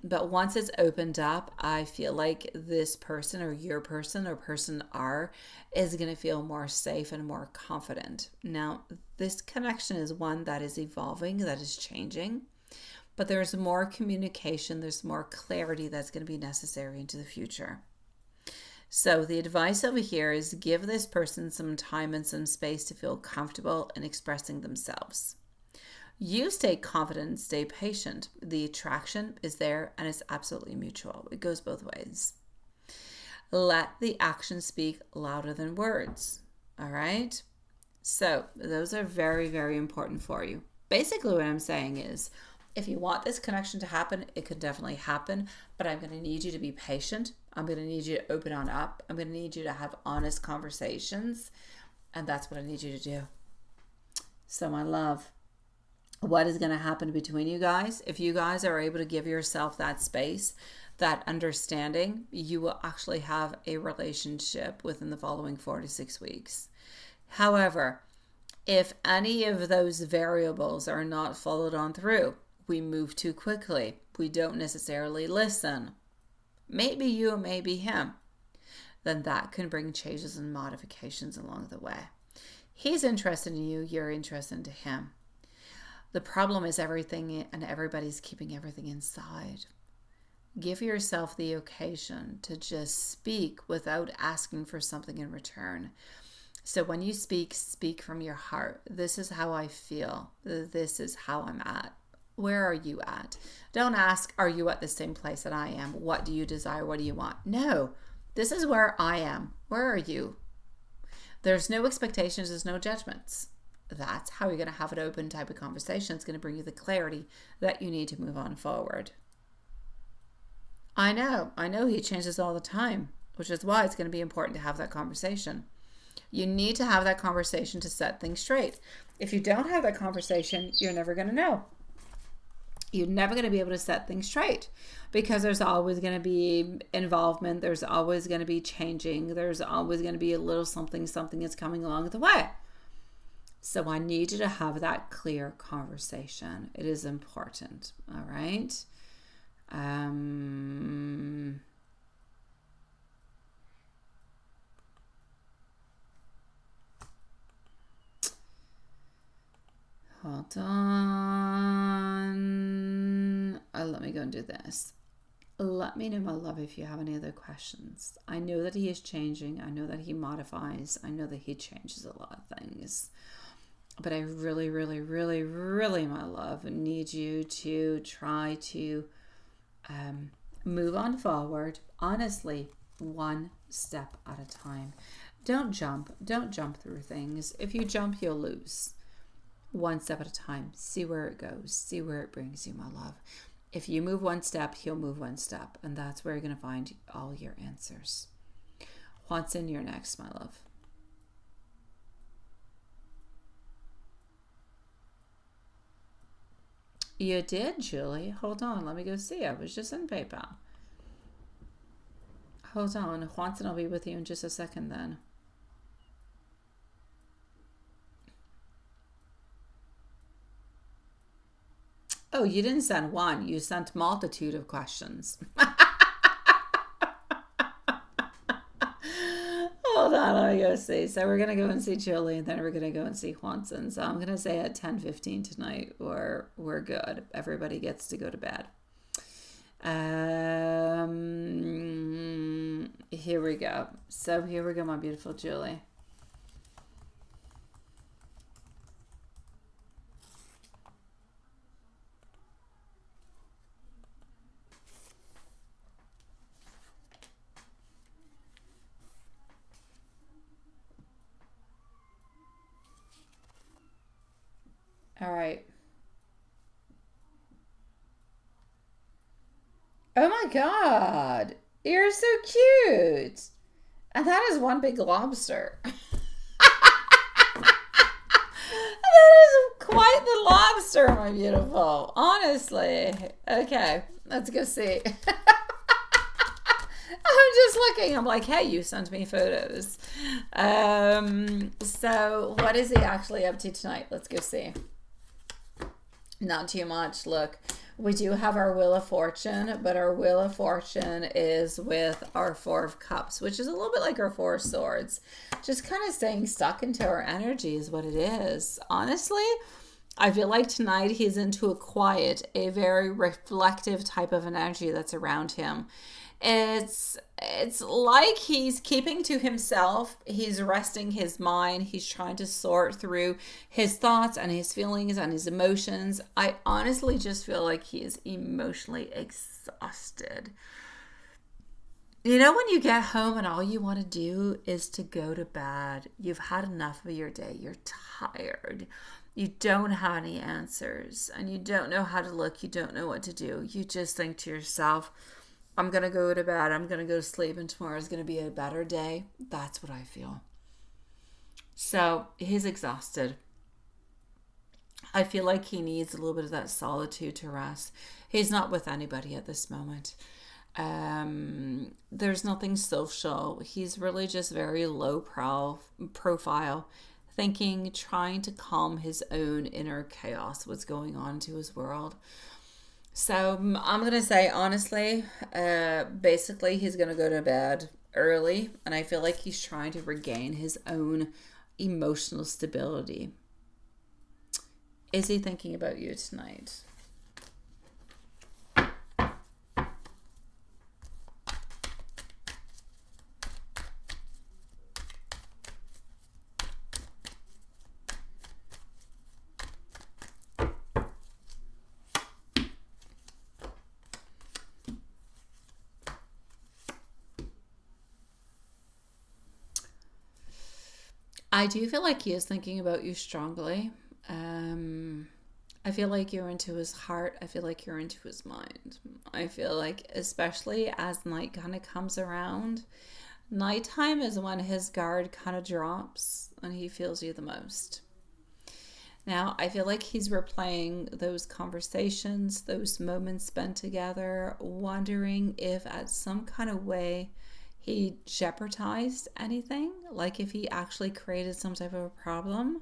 But once it's opened up, I feel like this person or your person or person R is going to feel more safe and more confident. Now, this connection is one that is evolving, that is changing, but there's more communication, there's more clarity that's going to be necessary into the future. So the advice over here is give this person some time and some space to feel comfortable in expressing themselves. You stay confident and stay patient. The attraction is there and it's absolutely mutual. It goes both ways. Let the action speak louder than words. All right? So those are very, very important for you. Basically what I'm saying is, if you want this connection to happen, it could definitely happen, but I'm going to need you to be patient. I'm going to need you to open on up. I'm going to need you to have honest conversations, and that's what I need you to do. So my love, what is going to happen between you guys? If you guys are able to give yourself that space, that understanding, you will actually have a relationship within the following 4 to 6 weeks. However, if any of those variables are not followed on through, we move too quickly, we don't necessarily listen, maybe you, maybe him, then that can bring changes and modifications along the way. He's interested in you, you're interested in him. The problem is everything and everybody's keeping everything inside. Give yourself the occasion to just speak without asking for something in return. So when you speak, speak from your heart. This is how I feel. This is how I'm at. Where are you at? Don't ask, are you at the same place that I am? What do you desire? What do you want? No, this is where I am. Where are you? There's no expectations. There's no judgments. That's how you're going to have an open type of conversation. It's going to bring you the clarity that you need to move on forward. I know he changes all the time, which is why it's going to be important to have that conversation. You need to have that conversation to set things straight. If you don't have that conversation, you're never going to know. You're never going to be able to set things straight because there's always going to be involvement. There's always going to be changing. There's always going to be a little something that's coming along the way. So I need you to have that clear conversation. It is important. All right. Hold on. Let me go and do this. Let me know, my love, if you have any other questions. I know that he is changing. I know that he modifies. I know that he changes a lot of things. But I really, really, really, really, my love, need you to try to move on forward. Honestly, one step at a time. Don't jump. Don't jump through things. If you jump, you'll lose. One step at a time. See where it goes. See where it brings you, my love. If you move one step, he'll move one step. And that's where you're going to find all your answers. What's in your next, my love? You did, Julie. Hold on. Let me go see. I was just in PayPal. Hold on. Juanson will be with you in just a second then. Oh, you didn't send one. You sent multitude of questions. Hold on, let me go see. So we're going to go and see Julie, and then we're going to go and see Juanson. So I'm going to say at 10:15 tonight, we're good. Everybody gets to go to bed. Here we go. So here we go, my beautiful Julie. All right. Oh my God. You're so cute. And that is one big lobster. That is quite the lobster, my beautiful. Honestly. Okay. Let's go see. I'm just looking. I'm like, hey, you sent me photos. So what is he actually up to tonight? Let's go see. Not too much. Look, we do have our Wheel of Fortune, but our Wheel of Fortune is with our Four of Cups, which is a little bit like our Four of Swords. Just kind of staying stuck into our energy is what it is. Honestly, I feel like tonight he's into a quiet, a very reflective type of energy that's around him. It's like he's keeping to himself. He's resting his mind. He's trying to sort through his thoughts and his feelings and his emotions. I honestly just feel like he is emotionally exhausted. You know, when you get home and all you want to do is to go to bed. You've had enough of your day. You're tired. You don't have any answers and you don't know how to look. You don't know what to do. You just think to yourself, I'm going to go to bed. I'm going to go to sleep and tomorrow is going to be a better day. That's what I feel. So he's exhausted. I feel like he needs a little bit of that solitude to rest. He's not with anybody at this moment. There's nothing social. He's really just very low profile, thinking, trying to calm his own inner chaos, what's going on to his world. So I'm going to say, honestly, basically he's going to go to bed early, and I feel like he's trying to regain his own emotional stability. Is he thinking about you tonight? I do feel like he is thinking about you strongly. I feel like you're into his heart. I feel like you're into his mind. I feel like, especially as night kind of comes around, nighttime is when his guard kind of drops and he feels you the most. Now, I feel like he's replaying those conversations, those moments spent together, wondering if at some kind of way he jeopardized anything, like if he actually created some type of a problem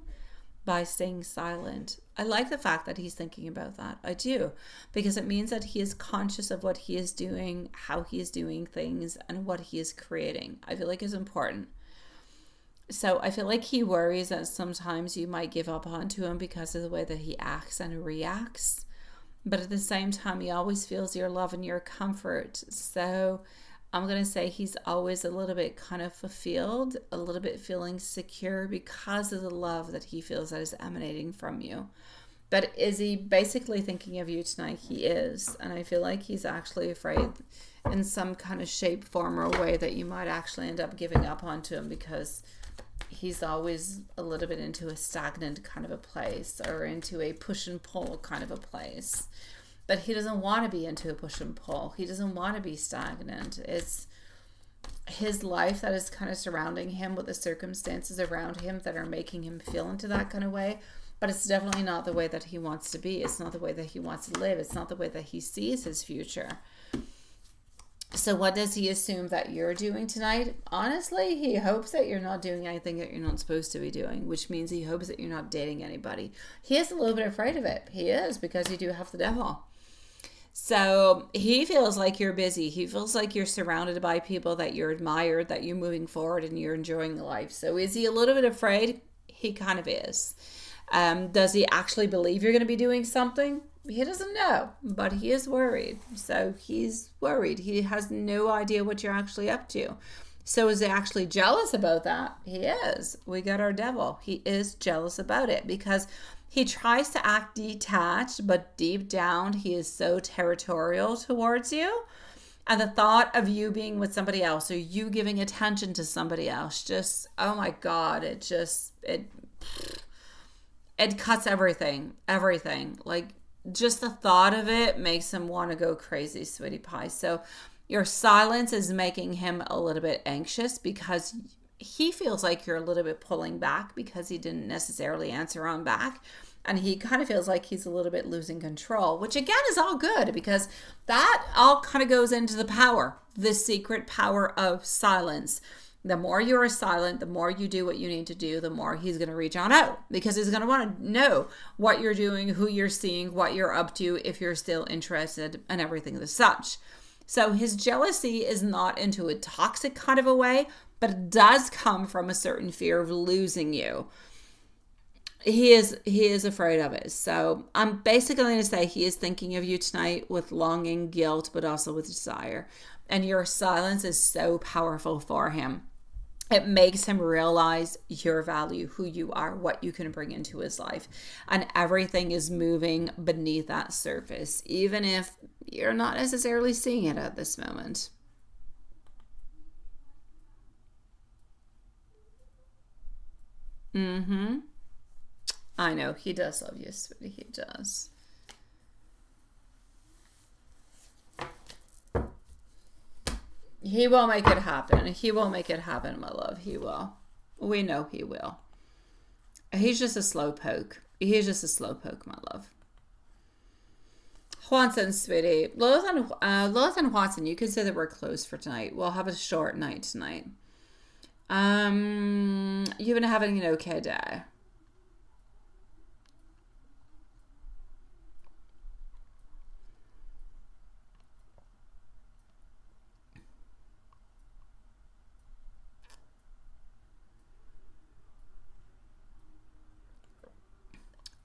by staying silent. I like the fact that he's thinking about that. I do, because it means that he is conscious of what he is doing, how he is doing things, and what he is creating. I feel like it's important. So I feel like he worries that sometimes you might give up onto him because of the way that he acts and reacts. But at the same time, he always feels your love and your comfort. So I'm going to say he's always a little bit kind of fulfilled, a little bit feeling secure because of the love that he feels that is emanating from you. But is he basically thinking of you tonight? He is. And I feel like he's actually afraid in some kind of shape, form, or way that you might actually end up giving up onto him, because he's always a little bit into a stagnant kind of a place, or into a push and pull kind of a place. But he doesn't want to be into a push and pull. He doesn't want to be stagnant. It's his life that is kind of surrounding him with the circumstances around him that are making him feel into that kind of way. But it's definitely not the way that he wants to be. It's not the way that he wants to live. It's not the way that he sees his future. So what does he assume that you're doing tonight? Honestly, he hopes that you're not doing anything that you're not supposed to be doing, which means he hopes that you're not dating anybody. He is a little bit afraid of it. He is, because you do have the devil. So he feels like you're busy. He feels like you're surrounded by people that you're admired, that you're moving forward and you're enjoying life. So is he a little bit afraid? He kind of is. Does he actually believe you're going to be doing something? He doesn't know, but he is worried. So he's worried. He has no idea what you're actually up to. So is he actually jealous about that? He is. We got our devil. He is jealous about it, because he tries to act detached, but deep down he is so territorial towards you. And the thought of you being with somebody else, or you giving attention to somebody else, just, oh my God, it cuts everything. Like, just the thought of it makes him want to go crazy, sweetie pie. So your silence is making him a little bit anxious, because he feels like you're a little bit pulling back because he didn't necessarily answer on back. And he kind of feels like he's a little bit losing control, which again is all good, because that all kind of goes into the power, the secret power of silence. The more you are silent, the more you do what you need to do, the more he's going to reach on out, because he's going to want to know what you're doing, who you're seeing, what you're up to, if you're still interested, and everything as such. So his jealousy is not into a toxic kind of a way, but it does come from a certain fear of losing you. He is afraid of it. So I'm basically going to say he is thinking of you tonight with longing, guilt, but also with desire. And your silence is so powerful for him. It makes him realize your value, who you are, what you can bring into his life. And everything is moving beneath that surface, even if you're not necessarily seeing it at this moment. I know, he does love you, sweetie. He does. He will make it happen. He will make it happen, my love. He will. We know he will. He's just a slow poke. He's just a slow poke, my love. Juanson, sweetie. Lois and Juanson, you can say that we're closed for tonight. We'll have a short night tonight. You've been having an okay day.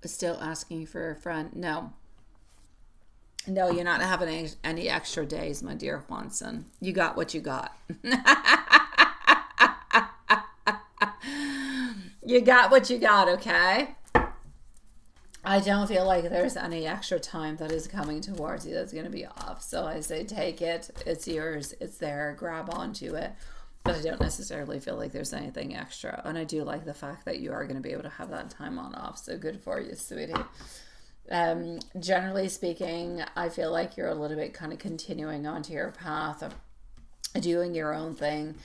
Still asking for a friend? No. No, you're not having any extra days, my dear Juanson. You got what you got. You got what you got, okay? I don't feel like there's any extra time that is coming towards you that's going to be off. So I say take it. It's yours. It's there. Grab onto it. But I don't necessarily feel like there's anything extra. And I do like the fact that you are going to be able to have that time on off. So good for you, sweetie. Generally speaking, I feel like you're a little bit kind of continuing onto your path of doing your own thing,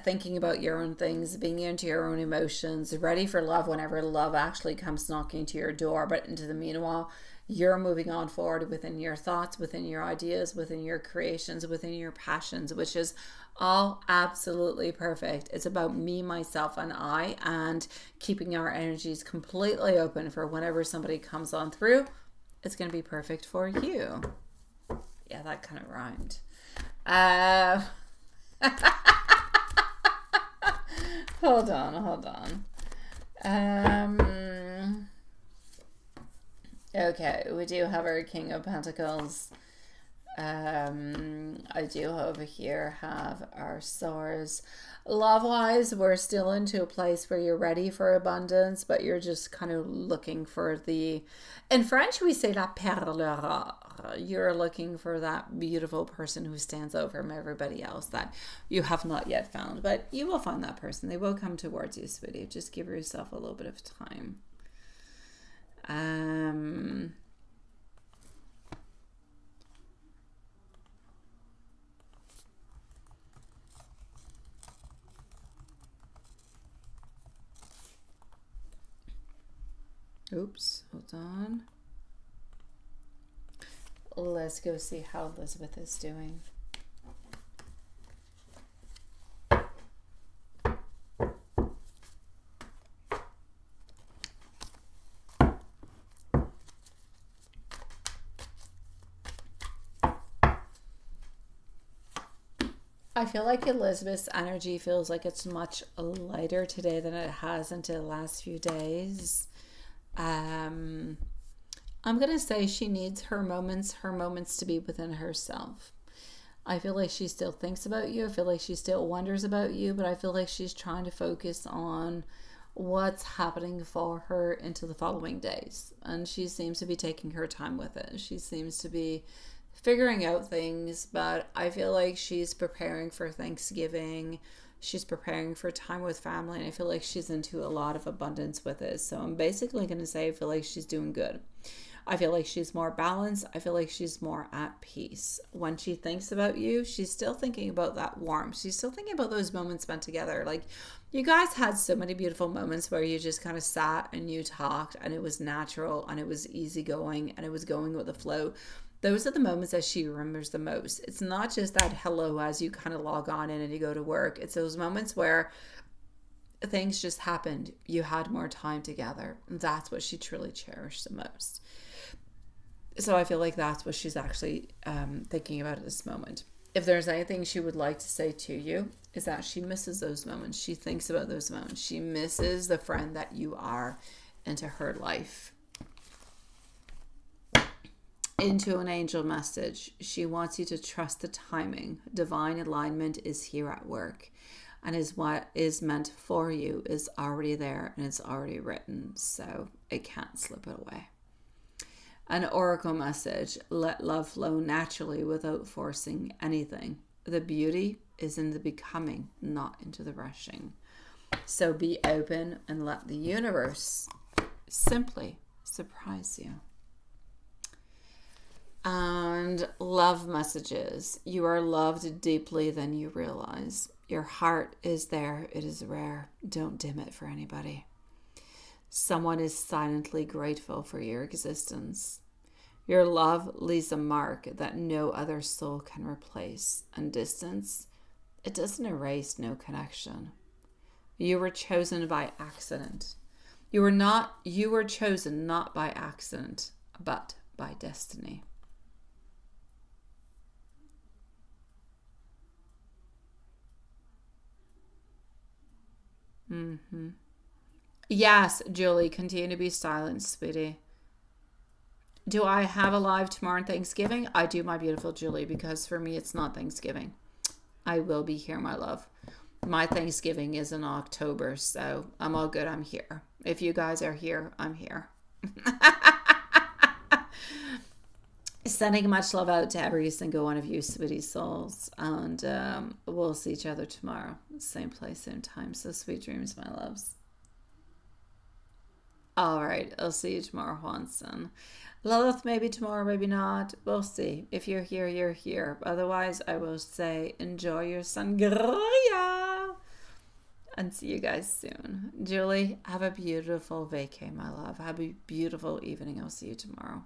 thinking about your own things, being into your own emotions, ready for love whenever love actually comes knocking to your door. But into the meanwhile, you're moving on forward within your thoughts, within your ideas, within your creations, within your passions, which is all absolutely perfect. It's about me, myself, and I, and keeping our energies completely open for whenever somebody comes on through. It's going to be perfect for you. Yeah, that kind of rhymed. Hold on. Okay, we do have our King of Pentacles. I do over here have our swords. Love-wise, we're still into a place where you're ready for abundance, but you're just kind of looking for the... In French, we say la perle rare. You're looking for that beautiful person who stands over from everybody else that you have not yet found. But you will find that person. They will come towards you, sweetie. Just give yourself a little bit of time. Oops, hold on. Let's go see how Elizabeth is doing. I feel like Elizabeth's energy feels like it's much lighter today than it has into the last few days. I'm going to say she needs her moments to be within herself. I feel like she still thinks about you. I feel like she still wonders about you, but I feel like she's trying to focus on what's happening for her into the following days. And she seems to be taking her time with it. She seems to be figuring out things, but I feel like she's preparing for Thanksgiving. She's preparing for time with family, and I feel like she's into a lot of abundance with it. So I'm basically going to say I feel like she's doing good. I feel like she's more balanced. I feel like she's more at peace. When she thinks about you, she's still thinking about that warmth. She's still thinking about those moments spent together. Like, you guys had so many beautiful moments where you just kind of sat and you talked, and it was natural, and it was easygoing, and it was going with the flow. Those are the moments that she remembers the most. It's not just that hello as you kind of log on in and you go to work. It's those moments where things just happened. You had more time together. That's what she truly cherished the most. So I feel like that's what she's actually thinking about at this moment. If there's anything she would like to say to you, is that she misses those moments. She thinks about those moments. She misses the friend that you are into her life. Into an angel message. She wants you to trust the timing. Divine alignment is here at work, and is what is meant for you is already there, and it's already written, so it can't slip it away. An oracle message. Let love flow naturally without forcing anything. The beauty is in the becoming, not into the rushing. So be open and let the universe simply surprise you. And love messages. You are loved deeply than you realize. Your heart is there. It is rare. Don't dim it for anybody. Someone is silently grateful for your existence. Your love leaves a mark that no other soul can replace. And distance, it doesn't erase no connection. You were chosen by accident. You were chosen not by accident, but by destiny. Yes, Julie, continue to be silent, sweetie. Do I have a live tomorrow on Thanksgiving? I do, my beautiful Julie, because for me it's not Thanksgiving. I will be here, my love. My Thanksgiving is in October, so I'm all good. I'm here. If you guys are here, I'm here. Sending much love out to every single one of you, sweetie souls. And we'll see each other tomorrow. Same place, same time. So sweet dreams, my loves. All right. I'll see you tomorrow, Juanson. Lilith, maybe tomorrow, maybe not. We'll see. If you're here, you're here. Otherwise, I will say enjoy your sangria. And see you guys soon. Julie, have a beautiful vacay, my love. Have a beautiful evening. I'll see you tomorrow.